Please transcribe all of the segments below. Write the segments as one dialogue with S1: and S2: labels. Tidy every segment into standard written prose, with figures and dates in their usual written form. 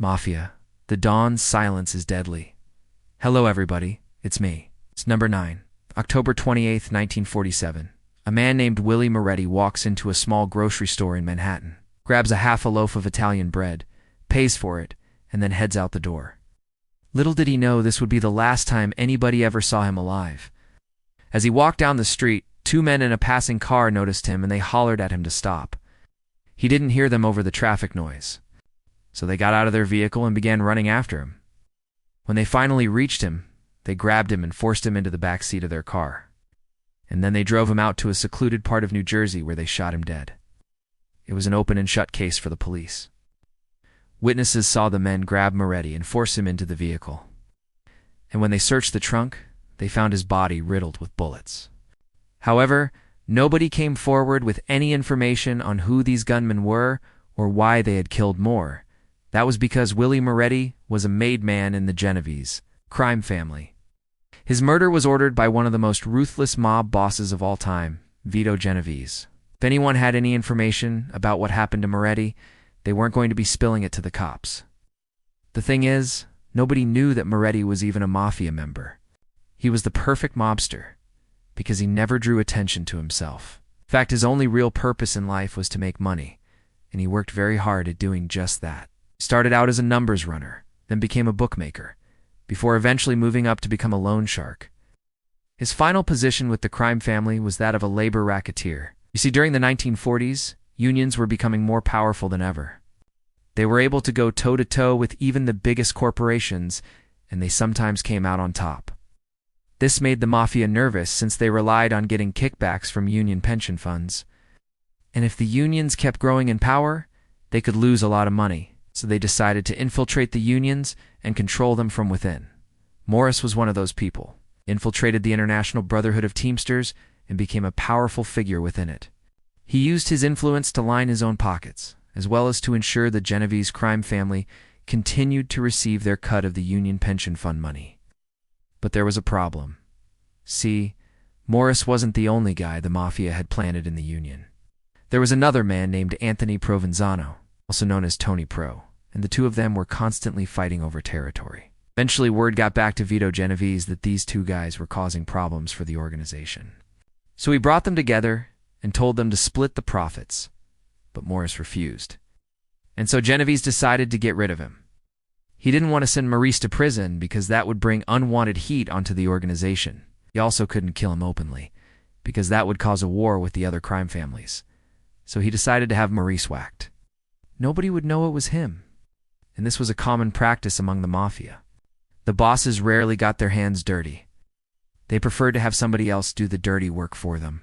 S1: Mafia. The dawn's silence is deadly. Hello, everybody. It's me. It's number 9. October 28th, 1947. A man named Willie Moretti walks into a small grocery store in Manhattan, grabs a half a loaf of Italian bread, pays for it, and then heads out the door. Little did he know this would be the last time anybody ever saw him alive. As he walked down the street, 2 men in a passing car noticed him and they hollered at him to stop. He didn't hear them over the traffic noise, so they got out of their vehicle and began running after him. When they finally reached him, they grabbed him and forced him into the back seat of their car. And then they drove him out to a secluded part of New Jersey where they shot him dead. It was an open and shut case for the police. Witnesses saw the men grab Moretti and force him into the vehicle. And when they searched the trunk, they found his body riddled with bullets. However, nobody came forward with any information on who these gunmen were or why they had killed Moore. That was because Willie Moretti was a made man in the Genovese crime family. His murder was ordered by one of the most ruthless mob bosses of all time, Vito Genovese. If anyone had any information about what happened to Moretti, they weren't going to be spilling it to the cops. The thing is, nobody knew that Moretti was even a Mafia member. He was the perfect mobster, because he never drew attention to himself. In fact, his only real purpose in life was to make money, and he worked very hard at doing just that. He started out as a numbers runner, then became a bookmaker, before eventually moving up to become a loan shark. His final position with the crime family was that of a labor racketeer. You see, during the 1940s, unions were becoming more powerful than ever. They were able to go toe-to-toe with even the biggest corporations, and they sometimes came out on top. This made the Mafia nervous since they relied on getting kickbacks from union pension funds. And if the unions kept growing in power, they could lose a lot of money, so they decided to infiltrate the unions and control them from within. Morris was one of those people, infiltrated the International Brotherhood of Teamsters, and became a powerful figure within it. He used his influence to line his own pockets, as well as to ensure the Genovese crime family continued to receive their cut of the union pension fund money. But there was a problem. See, Morris wasn't the only guy the Mafia had planted in the union. There was another man named Anthony Provenzano, also known as Tony Pro, and the two of them were constantly fighting over territory. Eventually, word got back to Vito Genovese that these two guys were causing problems for the organization. So he brought them together and told them to split the profits, but Morris refused. And so Genovese decided to get rid of him. He didn't want to send Maurice to prison because that would bring unwanted heat onto the organization. He also couldn't kill him openly, because that would cause a war with the other crime families. So he decided to have Maurice whacked. Nobody would know it was him, and this was a common practice among the Mafia. The bosses rarely got their hands dirty. They preferred to have somebody else do the dirty work for them.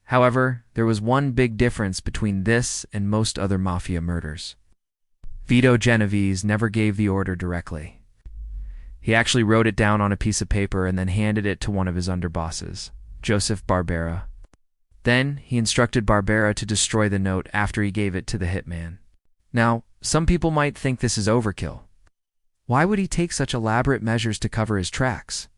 S1: However, there was one big difference between this and most other Mafia murders. Vito Genovese never gave the order directly. He actually wrote it down on a piece of paper and then handed it to one of his underbosses, Joseph Barbera. Then he instructed Barbera to destroy the note after he gave it to the hitman. Now, some people might think this is overkill. Why would he take such elaborate measures to cover his tracks?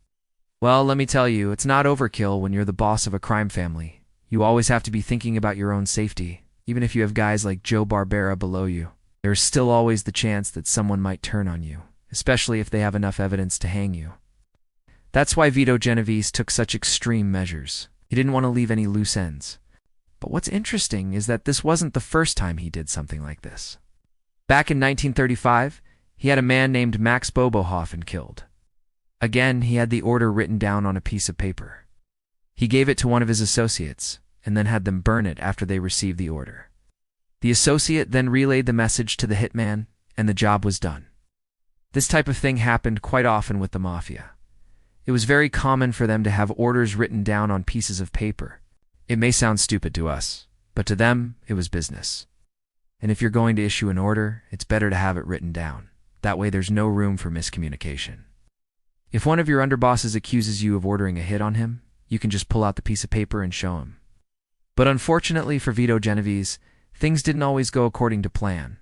S1: Well, let me tell you, it's not overkill when you're the boss of a crime family. You always have to be thinking about your own safety, even if you have guys like Joe Barbera below you. There's still always the chance that someone might turn on you, especially if they have enough evidence to hang you. That's why Vito Genovese took such extreme measures. He didn't want to leave any loose ends. But what's interesting is that this wasn't the first time he did something like this. Back in 1935, he had a man named Max Bobohoffen killed. Again, he had the order written down on a piece of paper. He gave it to one of his associates, and then had them burn it after they received the order. The associate then relayed the message to the hitman, and the job was done. This type of thing happened quite often with the Mafia. It was very common for them to have orders written down on pieces of paper. It may sound stupid to us, but to them, it was business. And if you're going to issue an order, it's better to have it written down. That way there's no room for miscommunication. If one of your underbosses accuses you of ordering a hit on him, you can just pull out the piece of paper and show him. But unfortunately for Vito Genovese, things didn't always go according to plan.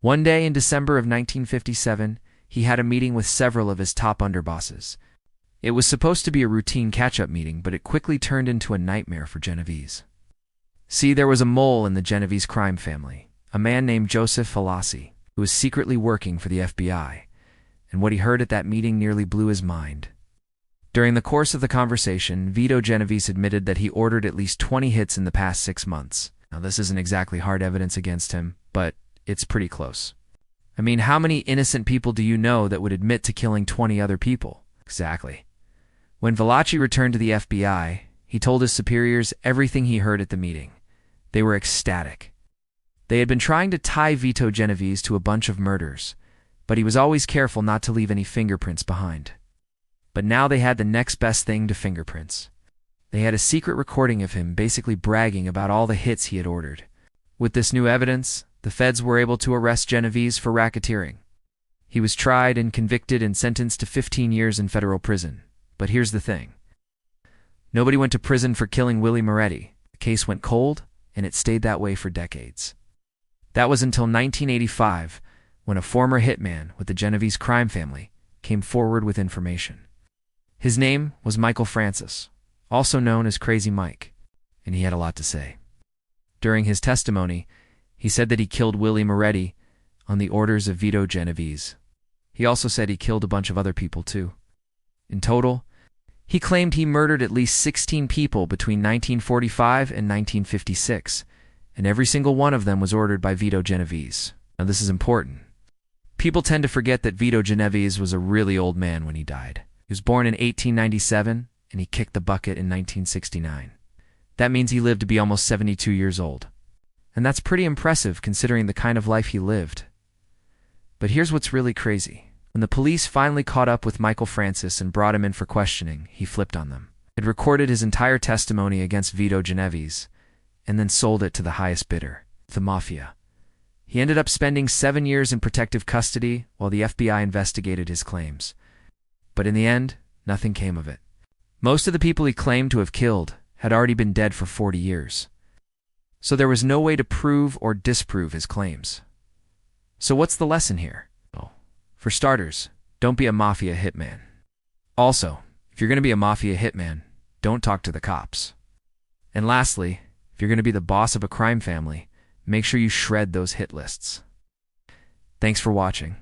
S1: One day in December of 1957, he had a meeting with several of his top underbosses. It was supposed to be a routine catch-up meeting, but it quickly turned into a nightmare for Genovese. See, there was a mole in the Genovese crime family, a man named Joseph Falassi. who was secretly working for the FBI, and what he heard at that meeting nearly blew his mind. During the course of the conversation, Vito Genovese admitted that he ordered at least 20 hits in the past 6 months. Now, this isn't exactly hard evidence against him, but it's pretty close. I mean, how many innocent people do you know that would admit to killing 20 other people? Exactly. When Valachi returned to the FBI, he told his superiors everything he heard at the meeting. They were ecstatic. They had been trying to tie Vito Genovese to a bunch of murders, but he was always careful not to leave any fingerprints behind. But now they had the next best thing to fingerprints. They had a secret recording of him basically bragging about all the hits he had ordered. With this new evidence, the feds were able to arrest Genovese for racketeering. He was tried and convicted and sentenced to 15 years in federal prison. But here's the thing. Nobody went to prison for killing Willie Moretti. The case went cold, and it stayed that way for decades. That was until 1985, when a former hitman with the Genovese crime family came forward with information. His name was Michael Francis, also known as Crazy Mike, and he had a lot to say. During his testimony, he said that he killed Willie Moretti on the orders of Vito Genovese. He also said he killed a bunch of other people too. In total, he claimed he murdered at least 16 people between 1945 and 1956, and every single one of them was ordered by Vito Genovese. Now, this is important. People tend to forget that Vito Genovese was a really old man when he died. He was born in 1897, and he kicked the bucket in 1969. That means he lived to be almost 72 years old. And that's pretty impressive considering the kind of life he lived. But here's what's really crazy. When the police finally caught up with Michael Francis and brought him in for questioning, he flipped on them. He had recorded his entire testimony against Vito Genovese, and then sold it to the highest bidder, the Mafia. He ended up spending 7 years in protective custody while the FBI investigated his claims. But in the end, nothing came of it. Most of the people he claimed to have killed had already been dead for 40 years. So there was no way to prove or disprove his claims. So what's the lesson here? Well, for starters, don't be a Mafia hitman. Also, if you're going to be a Mafia hitman, don't talk to the cops. And lastly, if you're going to be the boss of a crime family, make sure you shred those hit lists. Thanks for watching.